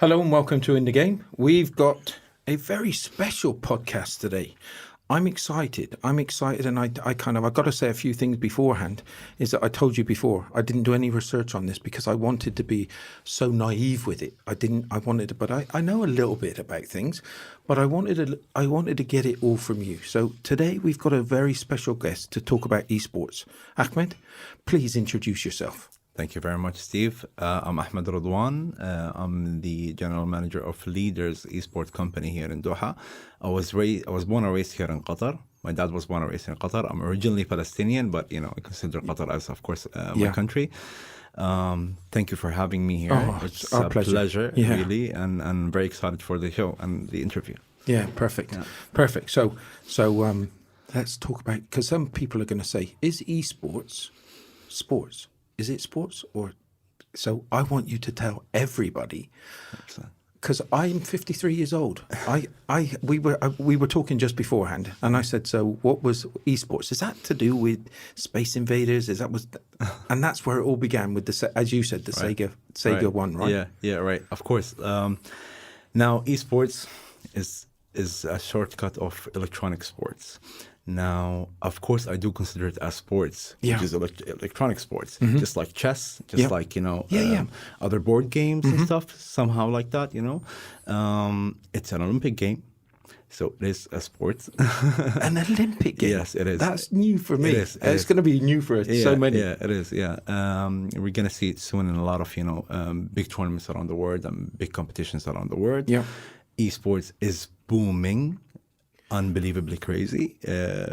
Hello and welcome to In the Game. We've got a very special podcast today. I'm excited, and I've got to say a few things beforehand. Is that I told you before, I didn't do any research on this because I wanted to be so naive with it. But I know a little bit about things, but I wanted to get it all from you. So today we've got a very special guest to talk about esports. Ahmed, please introduce yourself. Thank you very much, Steve. I'm Ahmed Radwan. I'm the general manager of Leaders Esports company here in Doha. I was born and raised here in Qatar. My dad was born and raised in Qatar. I'm originally Palestinian, but I consider Qatar as, of course, my country. Thank you for having me here. It's our pleasure. Really, and I'm very excited for the show and the interview. Yeah, perfect. Yeah. Perfect. So let's talk about, because some people are going to say, is esports sports? Is it sports or? So I want you to tell everybody, because I'm 53 years old. We were talking just beforehand, and I said, so what was esports? Is that to do with Space Invaders? And that's where it all began with as you said, the right. Sega one, right? Yeah, right. Of course. Now esports is a shortcut of electronic sports. Now, of course, I do consider it as sports, which is electronic sports, just like chess, like, other board games and stuff, somehow like that, It's an Olympic game, so it is a sport. An Olympic game? Yes, it is. That's new for me. It's going to be new for so many. Yeah, it is, we're going to see it soon in a lot of, big tournaments around the world and big competitions around the world. Yeah. Esports is booming. Unbelievably crazy,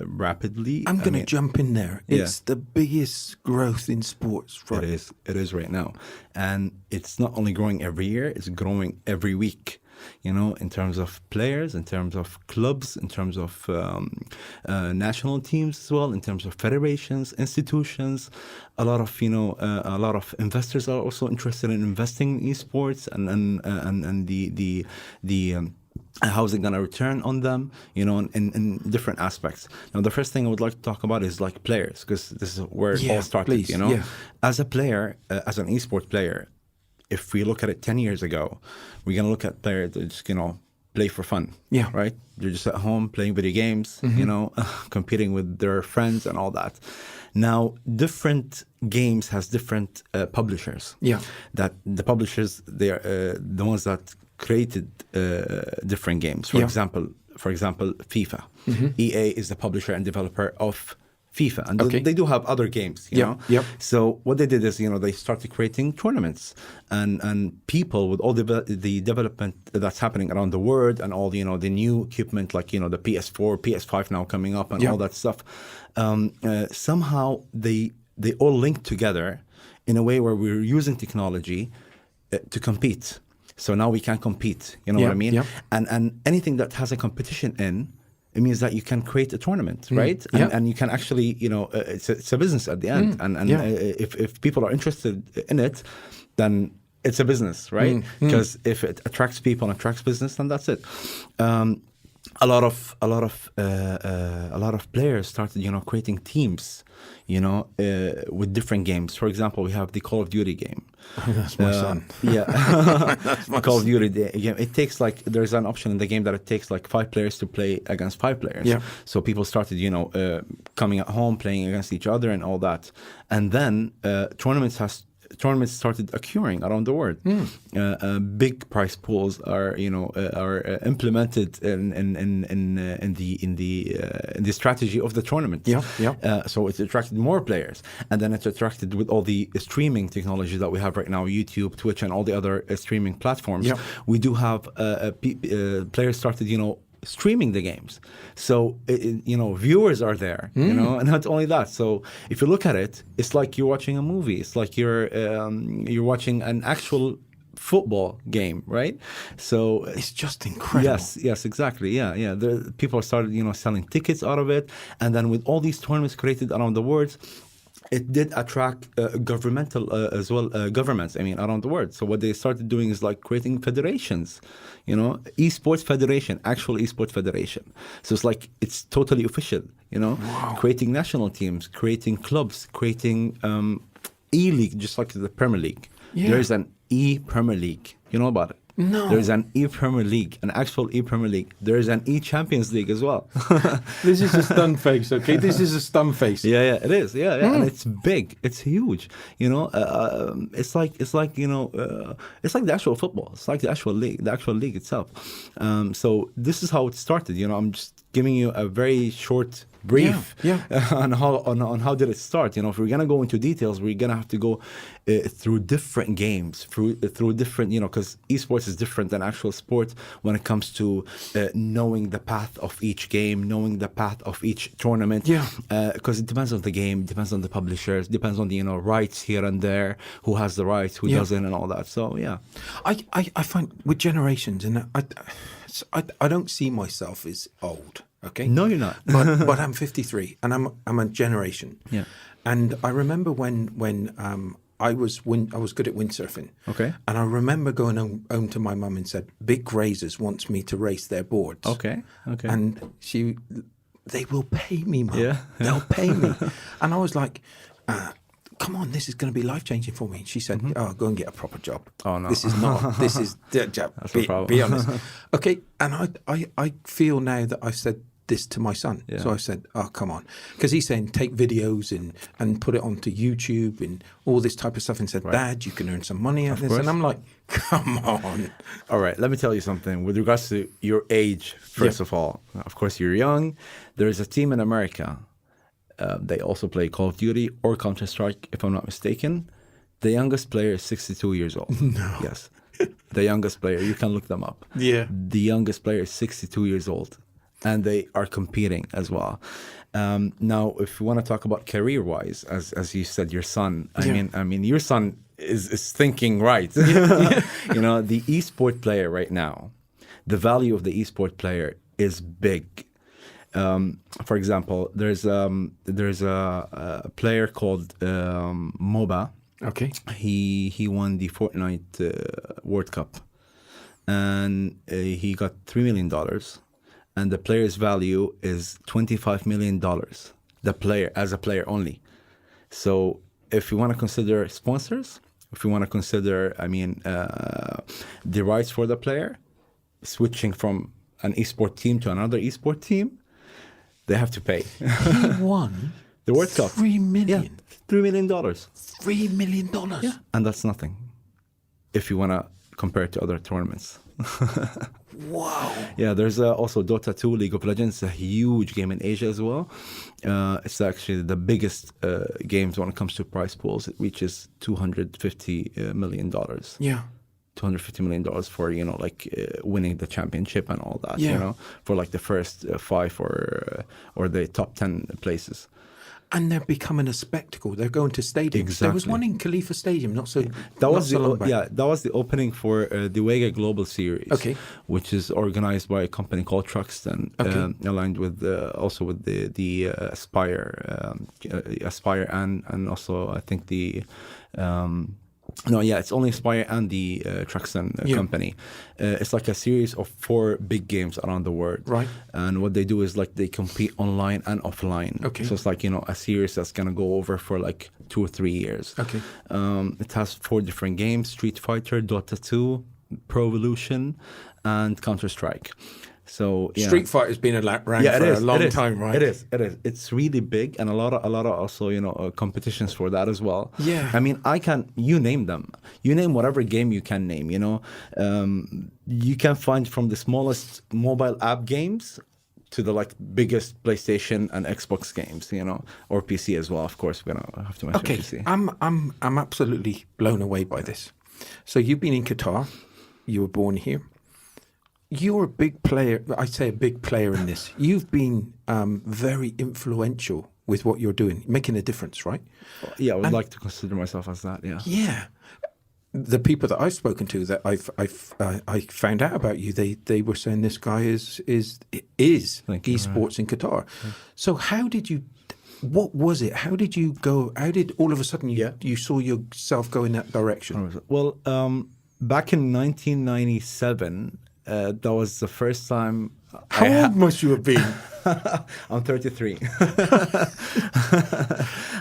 rapidly. I'm going to jump in there. It's the biggest growth in sports. Right? It is right now. And it's not only growing every year, it's growing every week. In terms of players, in terms of clubs, in terms of national teams as well, in terms of federations, institutions. A lot of investors are also interested in investing in esports and the how's it going to return on them, in different aspects. Now, the first thing I would like to talk about is like players, because this is where it all started, please. As a player, as an esports player, if we look at it 10 years ago, we're going to look at players that just, play for fun, right? They're just at home playing video games, competing with their friends and all that. Now, different games has different publishers. Yeah. That the publishers, they are the ones that created different games. For example, FIFA. EA is the publisher and developer of FIFA, and they do have other games. So what they did is, they started creating tournaments, and people with all the development that's happening around the world, and all the new equipment like the PS4, PS5 now coming up, and all that stuff. Somehow they all link together in a way where we're using technology to compete. So now we can compete, what I mean? And anything that has a competition in, it means that you can create a tournament, right? And you can actually, it's a business at the end. If people are interested in it, then it's a business, right? Because if it attracts people and attracts business, then that's it. A lot of players started, creating teams, with different games. For example, we have the Call of Duty game. That's my son. That's my Call of Duty game. It takes there's an option in the game that it takes 5 players to play against 5 players. Yeah. So people started, coming at home, playing against each other and all that. And then tournaments started occurring around the world. Big prize pools are implemented in the strategy of the tournament. So it attracted more players, and then it attracted with all the streaming technology that we have right now, YouTube, Twitch, and all the other streaming platforms. We do have players started streaming the games, so viewers are there, and not only that. So if you look at it, it's like you're watching a movie. It's like you're watching an actual football game, right? So it's just incredible. Yes, exactly. Yeah. The people started selling tickets out of it, and then with all these tournaments created around the world, it did attract governmental as well, governments, around the world. So what they started doing is creating federations, esports federation, actual esports federation. So it's totally official, creating national teams, creating clubs, creating E-League, just like the Premier League. There is an E-Premier League. You know about it? No. There's an e-Premier League, an actual e-Premier League. There's an e-Champions League as well. This is a stun face, okay? This is a stun face. Yeah, it is. Yeah. And it's big. It's huge. You know, it's like it's like the actual football. It's like the actual league itself. So this is how it started. You know, I'm just giving you a very short brief on how did it start. You know, if we're gonna go into details, we're gonna have to go through different games, through different, you know, because esports is different than actual sport when it comes to knowing the path of each game, knowing the path of each tournament. Because it depends on the game, depends on the publishers, depends on the, you know, rights here and there, who has the rights, who doesn't, and all that. So I find with generations, and I don't see myself as old. Okay. No, you're not. but I'm 53, and I'm a generation. Yeah. And I remember when I was good at windsurfing. Okay. And I remember going home to my mum and said, Big Grazers wants me to race their boards. Okay. And they will pay me, Mum. Yeah. They'll pay me. And I was like, come on, this is going to be life-changing for me. And she said, oh, go and get a proper job. Oh, no. This is, That's a problem. be honest. Okay, and I feel now that I said this to my son. Yeah. So I said, oh, come on. Because he's saying take videos and put it onto YouTube and all this type of stuff. And said, Dad, you can earn some money out of this. Course. And I'm like, come on. All right, let me tell you something. With regards to your age, first of all, of course, you're young. There is a team in America. They also play Call of Duty or Counter-Strike, if I'm not mistaken. The youngest player is 62 years old. No. Yes. The youngest player. You can look them up. Yeah. The youngest player is 62 years old. And they are competing as well. Now, if you want to talk about career-wise, as you said, your son. I mean, your son is thinking right. You know, the esport player right now, the value of the esport player is big. For example, there's a player called MOBA. Okay. He won the Fortnite World Cup, and he got $3 million. And the player's value is $25 million. The player, as a player only. So if you want to consider sponsors, if you want to consider, the rights for the player, switching from an esport team to another esport team, they have to pay. He won the World Cup. $3 million. Yeah, $3 million. $3 million. Yeah, and that's nothing if you want to compare it to other tournaments. Wow. Yeah, there's also Dota 2, League of Legends, a huge game in Asia as well. It's actually the biggest games when it comes to prize pools. It reaches $250 million. Yeah. $250 million for, you know, like winning the championship and all that, Yeah. you know, for like the first 5 or the top 10 places. And they're becoming a spectacle. They're going to stadiums. Exactly. There was one in Khalifa Stadium, That was the opening for the Wega Global Series, which is organized by a company called Truxton, aligned with also with the Aspire, and also I think the. It's only Aspire and the Truxton company. It's like a series of 4 big games around the world. Right. And what they do is like they compete online and offline. Okay. So it's like, you know, a series that's going to go over for like 2 or 3 years. Okay. It has 4 different games: Street Fighter, Dota 2, Pro Evolution, and Counter-Strike. So Street Fighter's been around for a long time, right? It is. It's really big, and a lot of also, you know, competitions for that as well. Yeah. I mean, you name them. You name whatever game you can name. You know, you can find from the smallest mobile app games to the like biggest PlayStation and Xbox games. You know, or PC as well. Of course, we're gonna have to mention PC. I'm absolutely blown away by this. So you've been in Qatar. You were born here. You're a big player. I say a big player in this. You've been very influential with what you're doing, making a difference, right? Yeah, I would like to consider myself as that. Yeah. Yeah. The people that I've spoken to that I found out about you, they were saying this guy is esports in Qatar. Yeah. So how did you? What was it? How did you go? How did all of a sudden you saw yourself go in that direction? Well, back in 1997. That was the first time How old must you have been? I'm 33.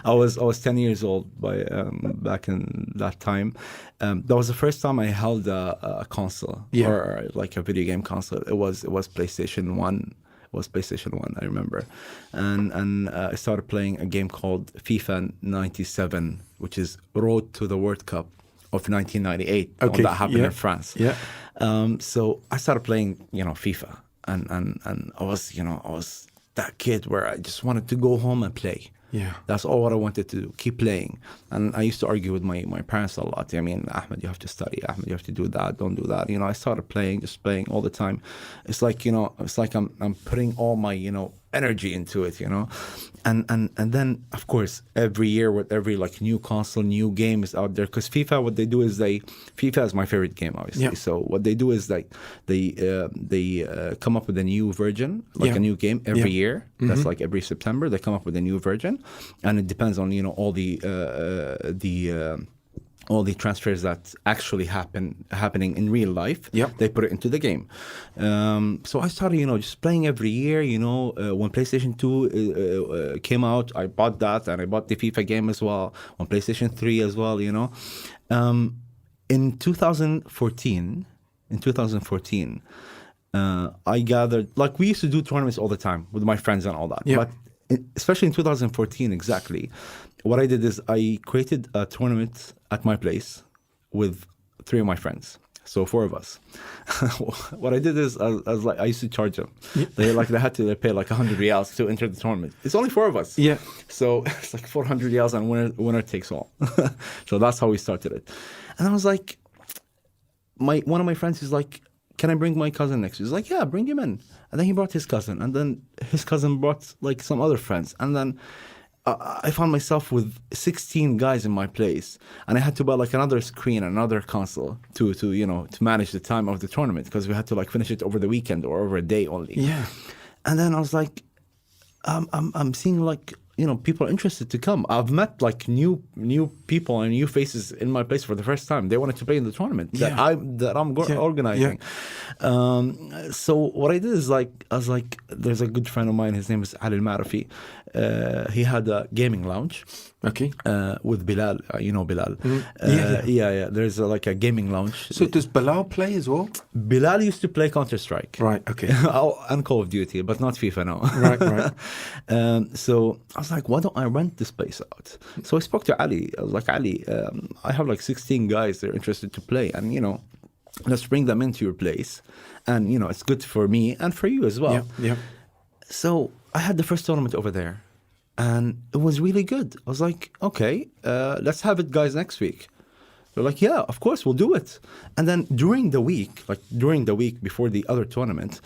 I was 10 years old back in that time. That was the first time I held a console or like a video game console. It was PlayStation 1. It was PlayStation 1, I remember. And I started playing a game called FIFA 97, which is Road to the World Cup of 1998. Okay. That happened in France. Yeah. So I started playing, FIFA. And I was that kid where I just wanted to go home and play. Yeah. That's all what I wanted to do, keep playing. And I used to argue with my parents a lot. I mean, Ahmed, you have to study. Ahmed, you have to do that. Don't do that. I started just playing all the time. It's like, I'm putting all my, energy into it, and then of course every year with every like new console, new game is out there, because FIFA, what they do is FIFA is my favorite game, obviously. Yeah. So what they do is like they come up with a new version, like a new game every year. That's like every September they come up with a new version, and it depends on all the transfers that actually happening in real life. They put it into the game. So I started, just playing every year. When PlayStation 2 came out, I bought that, and I bought the FIFA game as well. On PlayStation 3 as well, In 2014, I gathered, like we used to do tournaments all the time with my friends and all that. But especially in 2014 exactly, what I did is I created a tournament at my place with 3 of my friends, so 4 of us. What I did is I used to charge them. They had to pay like 100 riyals to enter the tournament. It's only 4 of us. Yeah. So it's like 400 riyals, and winner takes all. So that's how we started it. And I was like, one of my friends is like, can I bring my cousin next? He's like, yeah, bring him in. And then he brought his cousin, and then his cousin brought like some other friends, and then I found myself with 16 guys in my place, and I had to buy like another screen, another console to manage the time of the tournament, because we had to like finish it over the weekend or over a day only. Yeah. And then I was like, I'm seeing like, people are interested to come. I've met like new people and new faces in my place for the first time. They wanted to play in the tournament that I'm organizing. So what I did is I was like, there's a good friend of mine. His name is Ali Al-Marafi. He had a gaming lounge. Okay. With Bilal, Bilal. Yeah. There's like a gaming lounge. So does Bilal play as well? Bilal used to play Counter-Strike. Right. Okay. And Call of Duty, but not FIFA now. Right. So I was like, why don't I rent this place out? So I spoke to Ali. I was like, Ali, I have like 16 guys that are interested to play, and let's bring them into your place, and it's good for me and for you as well. Yeah. So I had the first tournament over there, and it was really good. I was like, okay, let's have it, guys, next week. They're like, yeah, of course, we'll do it. And then during the week before the other tournament,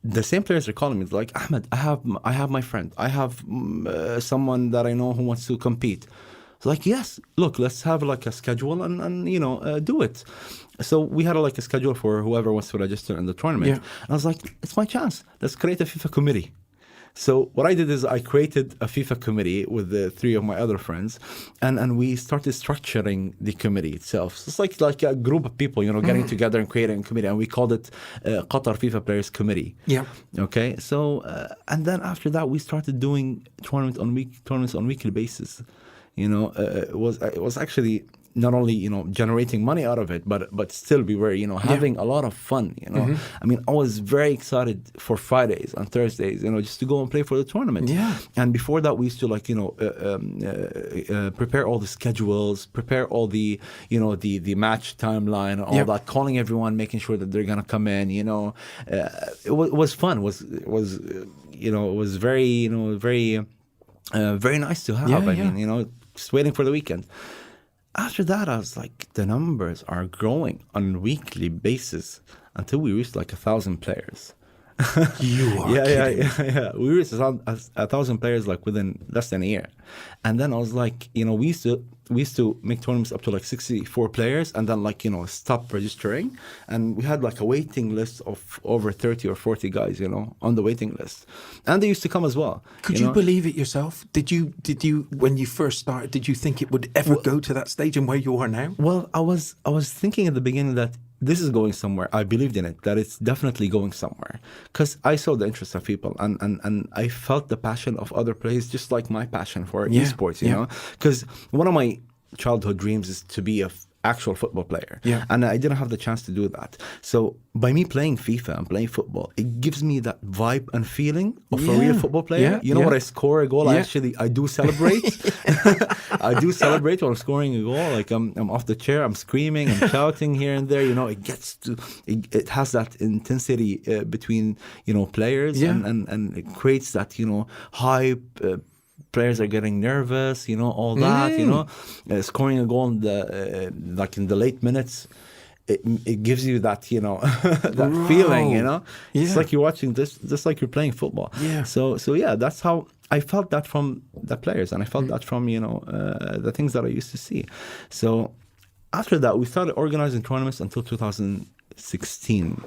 the same players are calling me. It's like, Ahmed, I have my friend. I have someone that I know who wants to compete. It's like, yes, look, let's have like a schedule and do it. So we had like a schedule for whoever wants to register in the tournament. Yeah. And I was like, it's my chance. Let's create a FIFA committee. So what I did is I created a FIFA committee with the 3 of my other friends, and we started structuring the committee itself. So it's like a group of people, getting together and creating a committee, and we called it Qatar FIFA Players Committee. Yeah. Okay. So and then after that, we started doing tournaments on weekly basis. It was actually not only generating money out of it, but still we were having a lot of fun. I mean, I was very excited for Fridays and Thursdays, just to go and play for the tournament. Yeah. And before that, we used to prepare all the schedules, prepare all the the match timeline and all that, calling everyone, making sure that they're gonna come in. It was fun. It was very very nice to have. I mean, just waiting for the weekend. After that, I was like, the numbers are growing on a weekly basis until we reached like 1,000 players. You are kidding. Yeah. We reached 1,000 players like within less than a year. And then I was like, we used to make tournaments up to like 64 players, and then stop registering. And we had like a waiting list of over 30 or 40 guys, on the waiting list. And they used to come as well. Could you believe it yourself? Did you, when you first started, did you think it would ever go to that stage and where you are now? Well, I was thinking at the beginning that this is going somewhere. I believed in it, that it's definitely going somewhere. Because I saw the interest of people and I felt the passion of other players, just like my passion for esports, you know? Because one of my childhood dreams is to be a actual football player. Yeah. And I didn't have the chance to do that. So by me playing FIFA and playing football, it gives me that vibe and feeling of a real football player. Yeah. You know, when I score a goal, I do celebrate. I do celebrate when I'm scoring a goal. Like I'm off the chair, I'm screaming, I'm shouting here and there. You know, it has that intensity between, you know, players and it creates that, you know, hype. Players are getting nervous, you know, all that, you know, scoring a goal in like in the late minutes, it gives you that, you know, that feeling, you know. It's like you're watching this, just like you're playing football. So yeah, that's how I felt that from the players, and I felt that from, you know, the things that I used to see. So after that, we started organizing tournaments until 2016.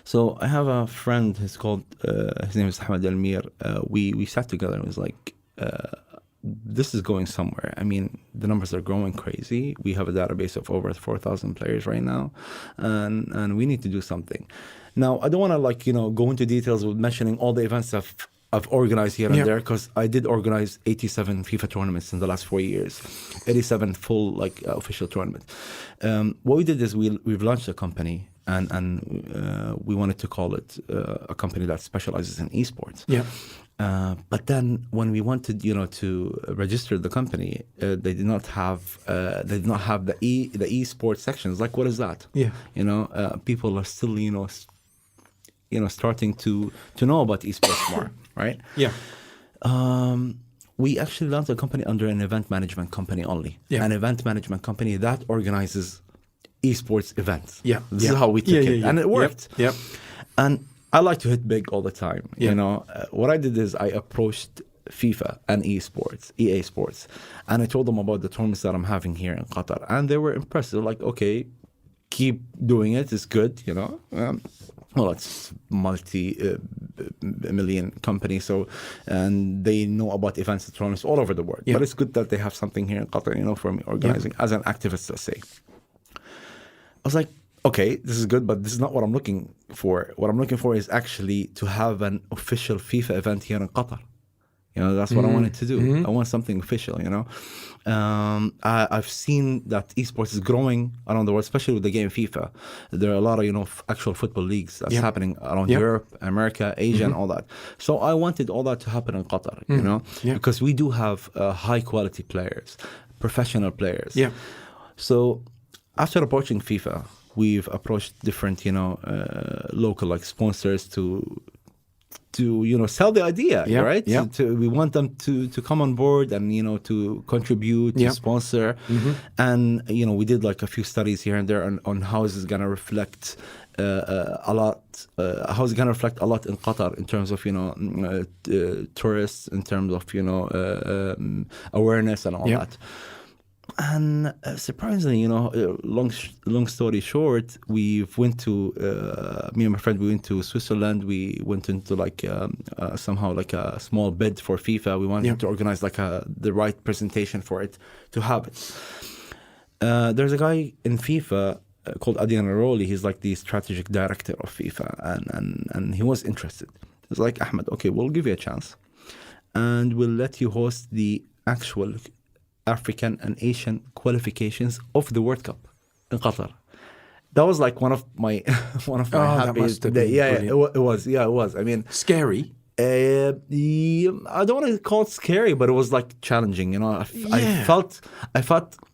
So I have a friend, his name is Ahmed Ammar. We sat together and was like, this is going somewhere. I mean, the numbers are growing crazy. We have a database of over 4,000 players right now, and we need to do something. Now, I don't want to, like, you know, go into details with mentioning all the events I've organized here and there, because I did organize 87 FIFA tournaments in the last 4 years, 87 full, like, official tournaments. What we did is we've launched a company, and we wanted to call it a company that specializes in esports. But then when we wanted, you know, to register the company, they did not have the esports sections. Like, what is that? You know, people are still, you know, starting to know about esports more, right? We actually launched a company under an event management company only. An event management company that organizes esports events. This is how we took it. And it worked. And I like to hit big all the time. You know, what I did is I approached FIFA and EA Sports, and I told them about the tournaments that I'm having here in Qatar. And they were impressed. They're like, okay, keep doing it. It's good, you know. Well, it's multi-million company, so, and they know about events and tournaments all over the world. But it's good that they have something here in Qatar, you know, for me organizing as an activist, let's say. I was like, okay, this is good, but this is not what I'm looking for. What I'm looking for is actually to have an official FIFA event here in Qatar. You know, that's what I wanted to do. I want something official, you know. I've seen that esports is growing around the world, especially with the game FIFA. There are a lot of, you know, actual football leagues that's happening around Europe, America, Asia, and all that. So I wanted all that to happen in Qatar, you know, because we do have high quality players, professional players. So after approaching FIFA, we've approached different, you know, local, like, sponsors to you know, sell the idea, right? We want them to come on board and, you know, to contribute, to sponsor. And, you know, we did like a few studies here and there on how is it going to reflect a lot, how is it going to reflect a lot in Qatar in terms of, you know, tourists, in terms of, you know, awareness and all that. And surprisingly, you know, long story short, we went to, me and my friend, we went to Switzerland. We went into like somehow like a small bid for FIFA. We wanted to organize like the right presentation for it to have it. There's a guy in FIFA called Adrian Aroli. He's like the strategic director of FIFA, and he was interested. He's like, Ahmed, okay, we'll give you a chance, and we'll let you host the actual African and Asian qualifications of the World Cup in Qatar. That was like one of my happiest days. It was. I mean, scary. I don't want to call it scary, but it was like challenging. You know, I felt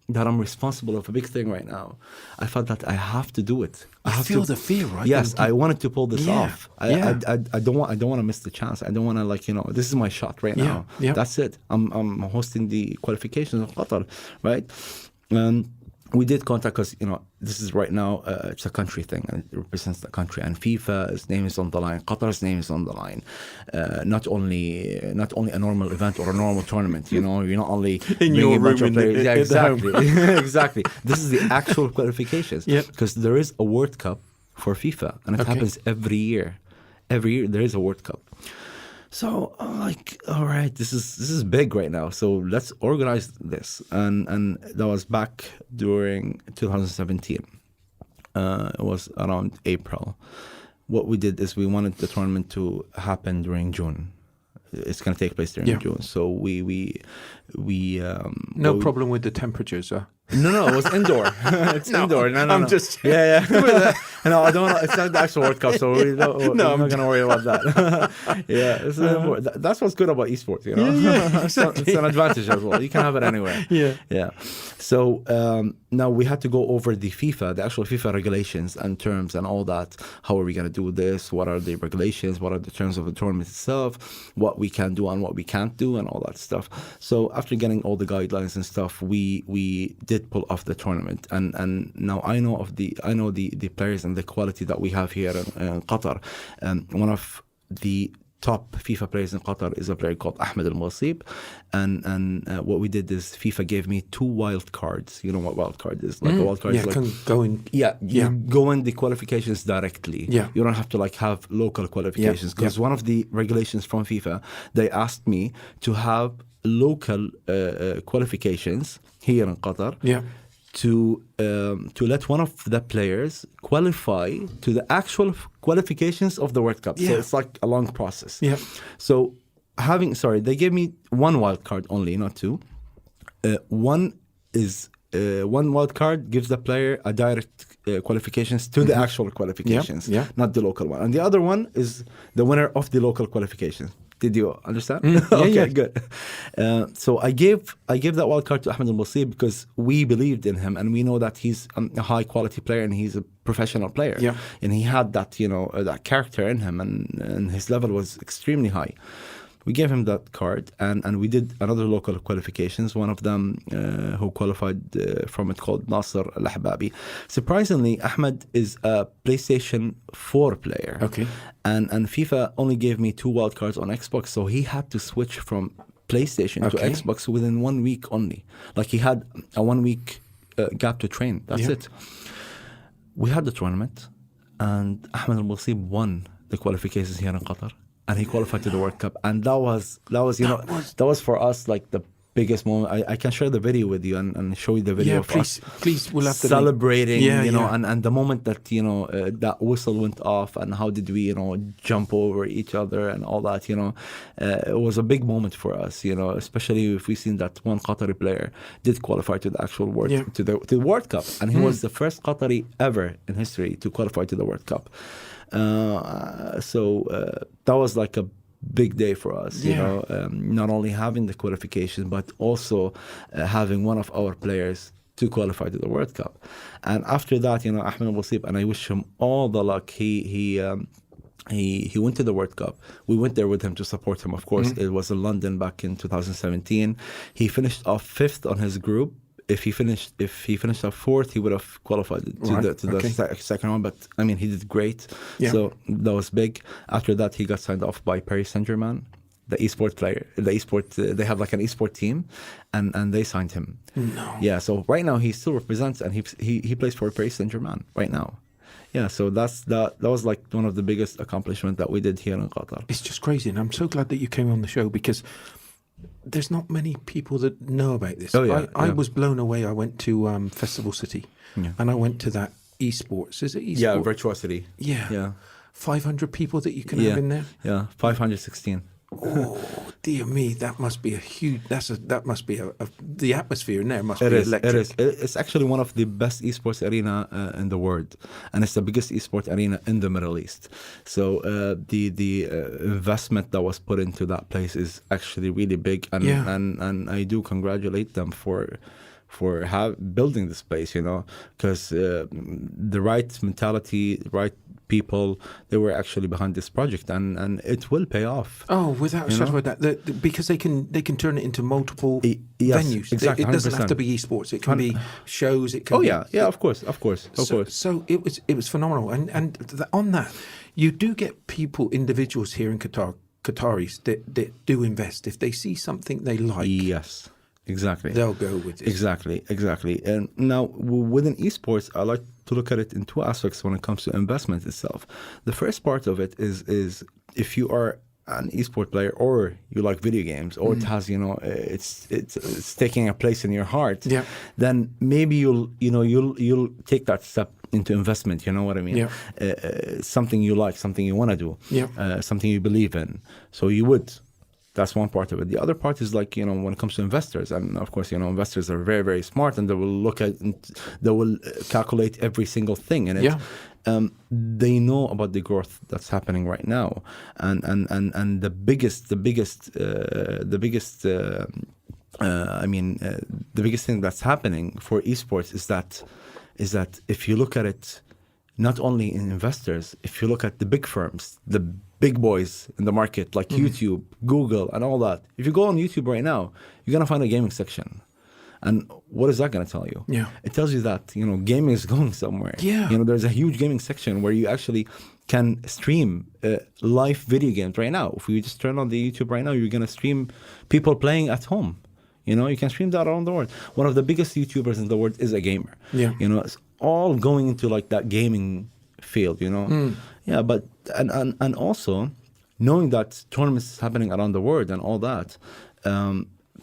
that I'm responsible of a big thing right now. I felt that I have to do it. I feel the fear, right? Yes, I wanted to pull this off. I don't want to miss the chance. I don't want to, like, you know, this is my shot right now. That's it. I'm hosting the qualifications of Qatar, right? We did contact, because, you know, this is right now, it's a country thing, and it represents the country. And FIFA's name is on the line. Qatar's name is on the line. Not only a normal event or a normal tournament. You know, you're not only in your room of players. Exactly. Exactly. This is the actual qualifications. Because there is a World Cup for FIFA, and it happens every year. Every year there is a World Cup. So I'm like, all right, this is big right now. So let's organize this. And that was back during 2017. It was around April. What we did is we wanted the tournament to happen during June. It's going to take place during June. So we no problem with the temperatures, huh? No, it was indoor. It's indoor. No. I'm just yeah. No, I don't. It's not the actual World Cup, so we're not going to worry about that. That's what's good about esports. You know, Exactly. it's an advantage as well. You can have it anywhere. Yeah. So now we had to go over the actual FIFA regulations and terms and all that. How are we going to do this? What are the regulations? What are the terms of the tournament itself? What we can do and what we can't do and all that stuff. So after getting all the guidelines and stuff, we did pull off the tournament. And now I know the players and the quality that we have here in Qatar. One of the top FIFA players in Qatar is a player called Ahmed Ammar. And what we did is FIFA gave me 2 wild cards. You know what wild card is? Like a wild card is like, can go in. You go in the qualifications directly. You don't have to like have local qualifications, because one of the regulations from FIFA, they asked me to have local qualifications here in Qatar. To let one of the players qualify to the actual qualifications of the World Cup. So it's like a long process. So they gave me 1 wild card only, not 2. One wild card gives the player a direct qualifications to the actual qualifications, not the local one. And the other one is the winner of the local qualifications. Did you understand? Okay, good. So I gave that wild card to Ahmed Ammar because we believed in him, and we know that he's a high quality player and he's a professional player. And he had that, that character in him, and his level was extremely high. We gave him that card, and we did another local qualifications. One of them who qualified from it called Nasser Al-Ahbabi. Surprisingly, Ahmed is a PlayStation 4 player. Okay. And FIFA only gave me 2 wild cards on Xbox, so he had to switch from PlayStation to Xbox within 1 week only. Like he had a 1 week gap to train. That's it. We had the tournament, and Ahmed Ammar won the qualifications here in Qatar. And he qualified to the World Cup, and that was for us like the biggest moment. I can share the video with you and show you the video of us. Please, we'll have to celebrating, and the moment that that whistle went off, and how did we jump over each other and all that. It was a big moment for us. Especially if we seen that one Qatari player did qualify to the actual to the World Cup, and he was the first Qatari ever in history to qualify to the World Cup. So that was like a big day for us, not only having the qualification, but also having one of our players to qualify to the World Cup. And after that, Ahmed Ammar, and I wish him all the luck. He went to the World Cup. We went there with him to support him. Of course, it was in London back in 2017. He finished off 5th on his group. If he finished off 4th, he would have qualified to the second one. But I mean, he did great. So that was big. After that, he got signed off by Paris Saint-Germain, the esport player. They have like an esport team, and they signed him. No. Yeah. So right now he still represents, and he plays for Paris Saint-Germain right now. Yeah, so that was like one of the biggest accomplishments that we did here in Qatar. It's just crazy, and I'm so glad that you came on the show, because there's not many people that know about this. I was blown away. I went to Festival City, and I went to that esports. Is it esports? Yeah, Virtuosity. Yeah. 500 people that you can have in there. Yeah, 516. Oh dear me, that must be a huge. That must be the atmosphere in there must be electric. It is. It's actually one of the best esports arena in the world, and it's the biggest esports arena in the Middle East. So the investment that was put into that place is actually really big, and I do congratulate them for building this place, because the right mentality, right people, they were actually behind this project, and it will pay off. Oh, without a shadow of a doubt, because they can turn it into multiple venues. Exactly, it doesn't have to be esports. It can be shows. It can. Oh yeah, of course. So it was phenomenal, and on that, you do get individuals here in Qatar, Qataris that do invest if they see something they like. Yes. Exactly. They'll go with it. Exactly. And now within esports, I like to look at it in 2 aspects when it comes to investment itself. The first part of it is if you are an esport player, or you like video games, or it has it's taking a place in your heart, then maybe you'll take that step into investment. You know what I mean? Yeah. Something you like, something you want to do, Yeah. something you believe in. So you would. That's one part of it. The other part is like, when it comes to investors, and of course, investors are very, very smart, and they will look at, they will calculate every single thing in it. Yeah. They know about the growth that's happening right now, and the biggest thing that's happening for esports is that if you look at it, not only in investors, if you look at the big firms, the big boys in the market like YouTube, Google, and all that. If you go on YouTube right now, you're gonna find a gaming section. And what is that going to tell you? Yeah. It tells you that, gaming is going somewhere. Yeah. There's a huge gaming section where you actually can stream live video games right now. If we just turn on the YouTube right now, you're going to stream people playing at home. You can stream that around the world. One of the biggest YouTubers in the world is a gamer. Yeah. It's all going into like that gaming field, Yeah, but, and also knowing that tournaments happening around the world and all that,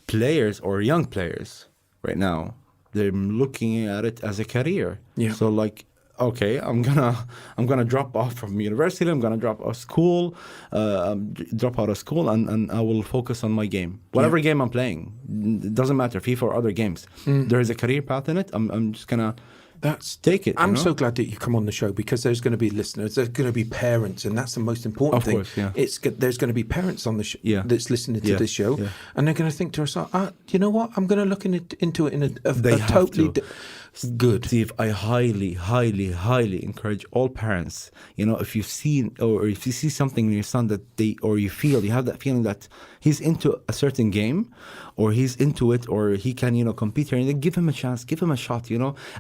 players or young players, right now, they're looking at it as a career. Yeah. So like, okay, I'm gonna drop off from university. I'm gonna drop out of school, and I will focus on my game, whatever game I'm playing. It doesn't matter, FIFA or other games. There is a career path in it. I'm just gonna. Take it. I'm so glad that you come on the show, because there's going to be listeners, there's going to be parents, and that's the most important thing. Of course, yeah. There's going to be parents on the show that's listening to this show, and they're going to think to themselves, you know what? I'm going to look into it in a totally good. Steve, I highly, highly, highly encourage all parents. If you've seen or if you see something in your son that you have that feeling that he's into a certain game, or he's into it, or he can, compete here, and then give him a chance, give him a shot,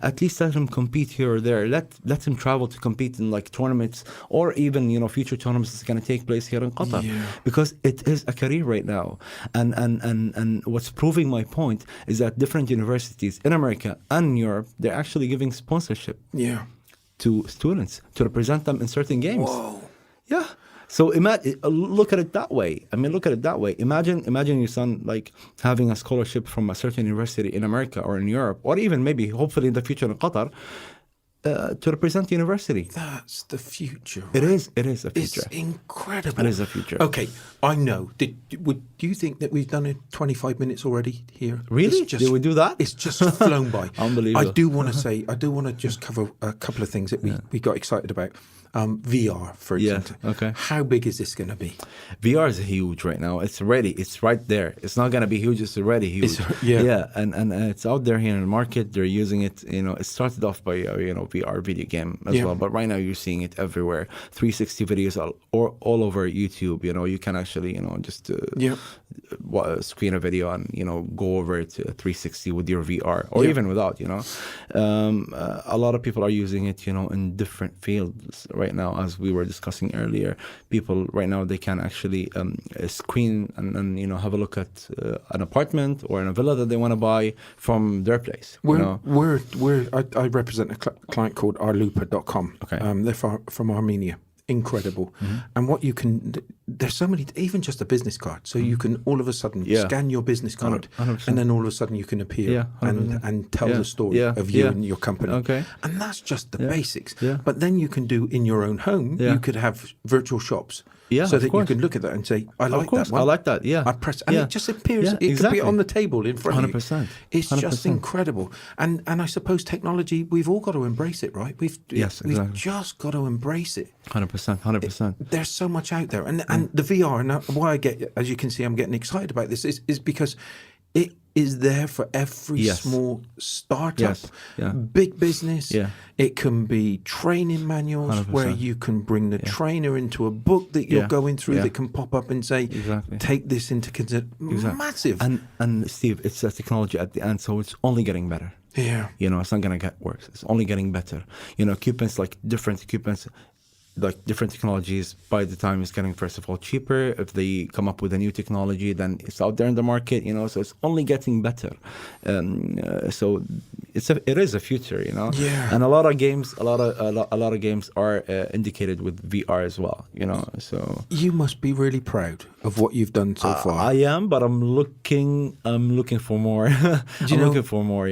at least let him compete here or there. Let him travel to compete in like tournaments, or even, future tournaments that's going to take place here in Qatar, because it is a career right now. And what's proving my point is that different universities in America and Europe, they're actually giving sponsorship to students to represent them in certain games. Whoa. Yeah. So look at it that way. Imagine your son like having a scholarship from a certain university in America or in Europe, or even maybe hopefully in the future in Qatar, to represent the university. That's the future. Right? It is a future. It's incredible. It is a future. Okay, I know. Do you think that we've done it 25 minutes already here? Really? Did we do that? It's just flown by. Unbelievable. I do want to just cover a couple of things that we got excited about. VR, for example. Yeah, okay. How big is this going to be? VR is huge right now. It's ready. It's right there. It's not going to be huge. It's already huge. And it's out there here in the market. They're using it. It started off by VR video game as well, but right now you're seeing it everywhere. 360 videos all over YouTube. You can actually just screen a video and go over to 360 with your VR, or even without. A lot of people are using it in different fields right now, as we were discussing earlier. People right now, they can actually screen and have a look at an apartment or in a villa that they want to buy from their place. I represent a client called arlupa.com. Okay. They're from Armenia. Incredible. And what you can, there's so many, even just a business card. So you can all of a sudden scan your business card, 100%. and then all of a sudden you can appear and tell the story of you and your company. Okay. And that's just the basics. Yeah. But then you can do in your own home, you could have virtual shops. Yeah, so of that course. you can look at that and say, I like that one. I like that, yeah. I press, and it just appears, Yeah, it exactly. could be on the table in front of you. 100%. It's 100%. just incredible. And I suppose technology, we've all got to embrace it, right? We've just got to embrace it. 100%. There's so much out there. And the VR, and why I get, as you can see, I'm getting excited about this, is because it is there for every small startup, big business. Yeah. It can be training manuals 100%. where you can bring the trainer into a book that you're going through that can pop up and say, take this into consideration. Massive. And Steve, it's a technology at the end, so it's only getting better. Yeah. It's not going to get worse. It's only getting better. Equipments like different equipments, like different technologies, by the time it's getting, first of all, cheaper. If they come up with a new technology, then it's out there in the market, so it's only getting better. So it is a future, Yeah. And a lot of games are indicated with VR as well, so you must be really proud of what you've done so far. I am, but I'm looking for more. Looking for more,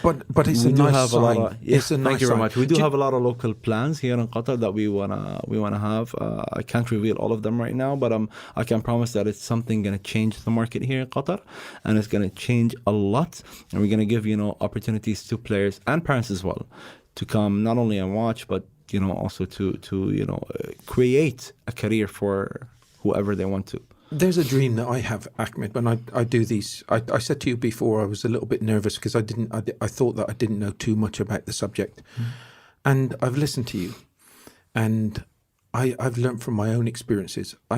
But it's a nice sign. It's a nice Thank you very sign. much. We do have a lot of local plans here in Qatar that we wanna have. I can't reveal all of them right now, but I can promise that it's something gonna change the market here in Qatar, and it's gonna change a lot. And we're gonna give opportunities to players and parents as well to come not only and watch, but also to create a career for whoever they want to. There's a dream that I have, Ahmed, when I do these. I said to you before, I was a little bit nervous because I thought that I didn't know too much about the subject. And I've listened to you, and I've learned from my own experiences. I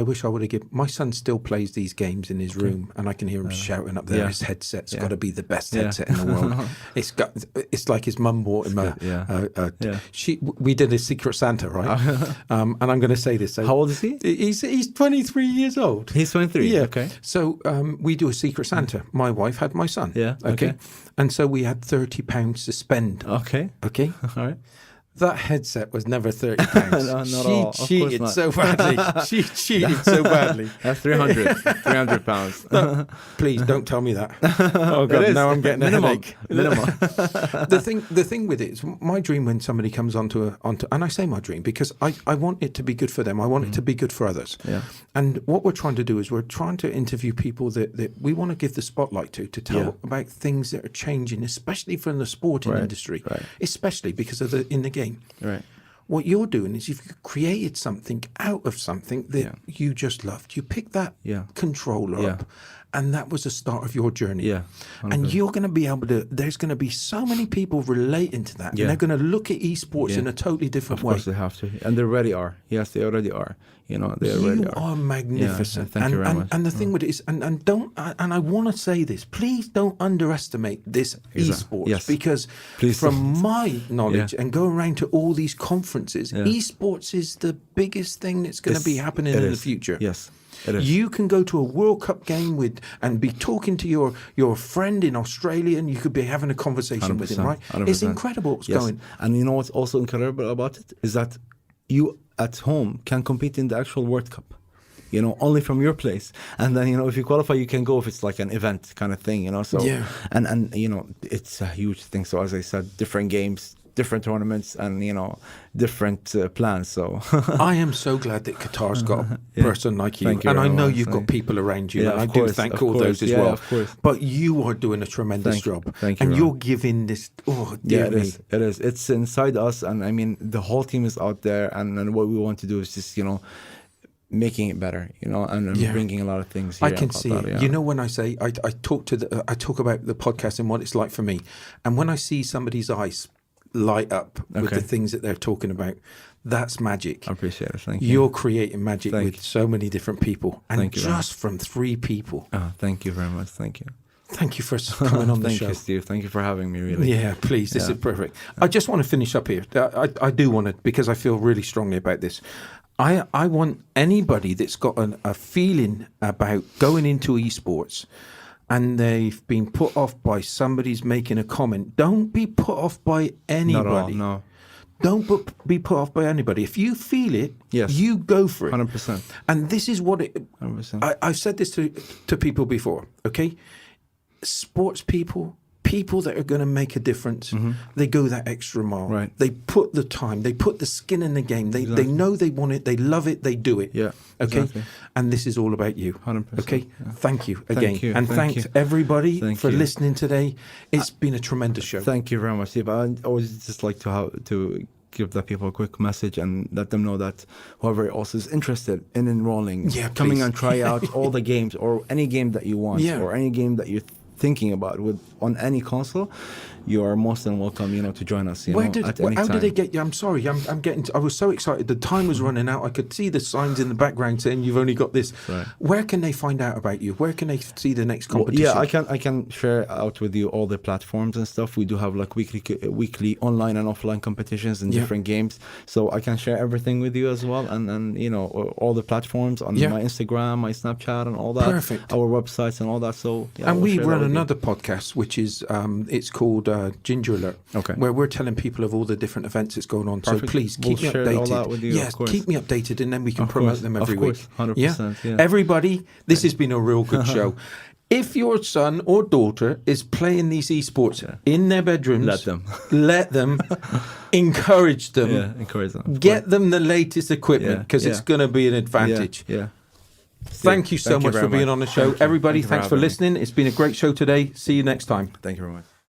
wish I would have given. My son still plays these games in his room, and I can hear him shouting up there. Yeah. his headset's got to be the best headset in the world. It's like his mum bought him we did a Secret Santa, right? And I'm going to say this. So how old is he? He's 23 years old. He's 23. Yeah. Okay. So we do a Secret Santa. My wife had my son. Yeah. Okay. And so we had £30 to spend. Okay. Okay. All right. That headset was never £30. No, not she all. cheated so badly. She cheated so badly. That's 300 pounds. No, please don't tell me that. Oh God, now I'm getting a headache. Minimum. The thing with it is, my dream when somebody comes onto, and I say my dream because I want it to be good for them. I want it to be good for others. Yeah. And what we're trying to do is we're trying to interview people that we want to give the spotlight to tell about things that are changing, especially from the sporting industry, especially because of in the game. Right. What you're doing is you've created something out of something that you just loved. You picked that controller up, and that was the start of your journey. Yeah. 100%. And you're going to be able to, there's going to be so many people relating to that. And they're going to look at esports in a totally different way. Of course they have to. And they already are. Yes, they already are. They already are magnificent. Thank you very much. And the thing with it is, and I want to say this, please don't underestimate this esports, because from my knowledge and going around to all these conferences, esports is the biggest thing that's going to be happening in the future. Yes. It is. You can go to a World Cup game and be talking to your friend in Australia, and you could be having a conversation with him, right? 100%. It's incredible what's going. And what's also incredible about it is that you at home can compete in the actual World Cup, only from your place. And then, if you qualify, you can go if it's like an event kind of thing, So, and it's a huge thing. So as I said, different games, different tournaments, and different plans. So I am so glad that Qatar's got a person like you, and I know you've got people around you, and I do thank all those as well. Of course. But you are doing a tremendous job. Thank you. And you're giving this. Oh, dear me. It is. It's inside us, and I mean the whole team is out there, and what we want to do is just making it better, and bringing a lot of things here. I can see it. When I say I talk about the podcast and what it's like for me, and when I see somebody's eyes light up with the things that they're talking about, that's magic. I appreciate it. Thank you. You're creating magic with so many different people, and just from 3 people. Thank you very much. Thank you. Thank you for coming on the show. Thank you, Steve. Thank you for having me, really. Yeah, please. This is perfect. I just want to finish up here. I do want to, because I feel really strongly about this. I want anybody that's got a feeling about going into esports and they've been put off by somebody's making a comment, don't be put off by anybody. Not at all, no. Don't be put off by anybody. If you feel it, you go for it. 100%. And this is what it... 100%. I've said this to people before, okay? Sports people that are going to make a difference, they go that extra mile. Right. They put the time, they put the skin in the game. They know they want it, they love it, they do it. Yeah. Okay. Exactly. And this is all about you. 100%. Okay. Yeah. Thank you again. Thank you. And thanks everybody for listening today. It's been a tremendous show. Thank you very much, Steve. I always just like to give the people a quick message and let them know that whoever else is interested in enrolling, coming and try out all the games or any game that you want or any game that you thinking about on any console, you are most than welcome, to join us. How did they get you? I'm sorry, I was so excited. The time was running out. I could see the signs in the background saying you've only got this. Right. Where can they find out about you? Where can they see the next competition? I can share out with you all the platforms and stuff. We do have like weekly online and offline competitions in different games, so I can share everything with you as well. And all the platforms on my Instagram, my Snapchat, and all that. Perfect. Our websites and all that. So and we run another podcast, which is it's called Ginger Alert, where we're telling people of all the different events that's going on. Perfect. So please keep me updated. All that with you, yes, keep me updated, and then we can promote them every week. 100%. Yeah. Everybody, this has been a real good show. If your son or daughter is playing these esports in their bedrooms, let them, encourage them, encourage them. Get them the latest equipment, because it's going to be an advantage. Thank you so much for being on the show. Everybody, thanks for listening. It's been a great show today. See you next time. Thank you very much.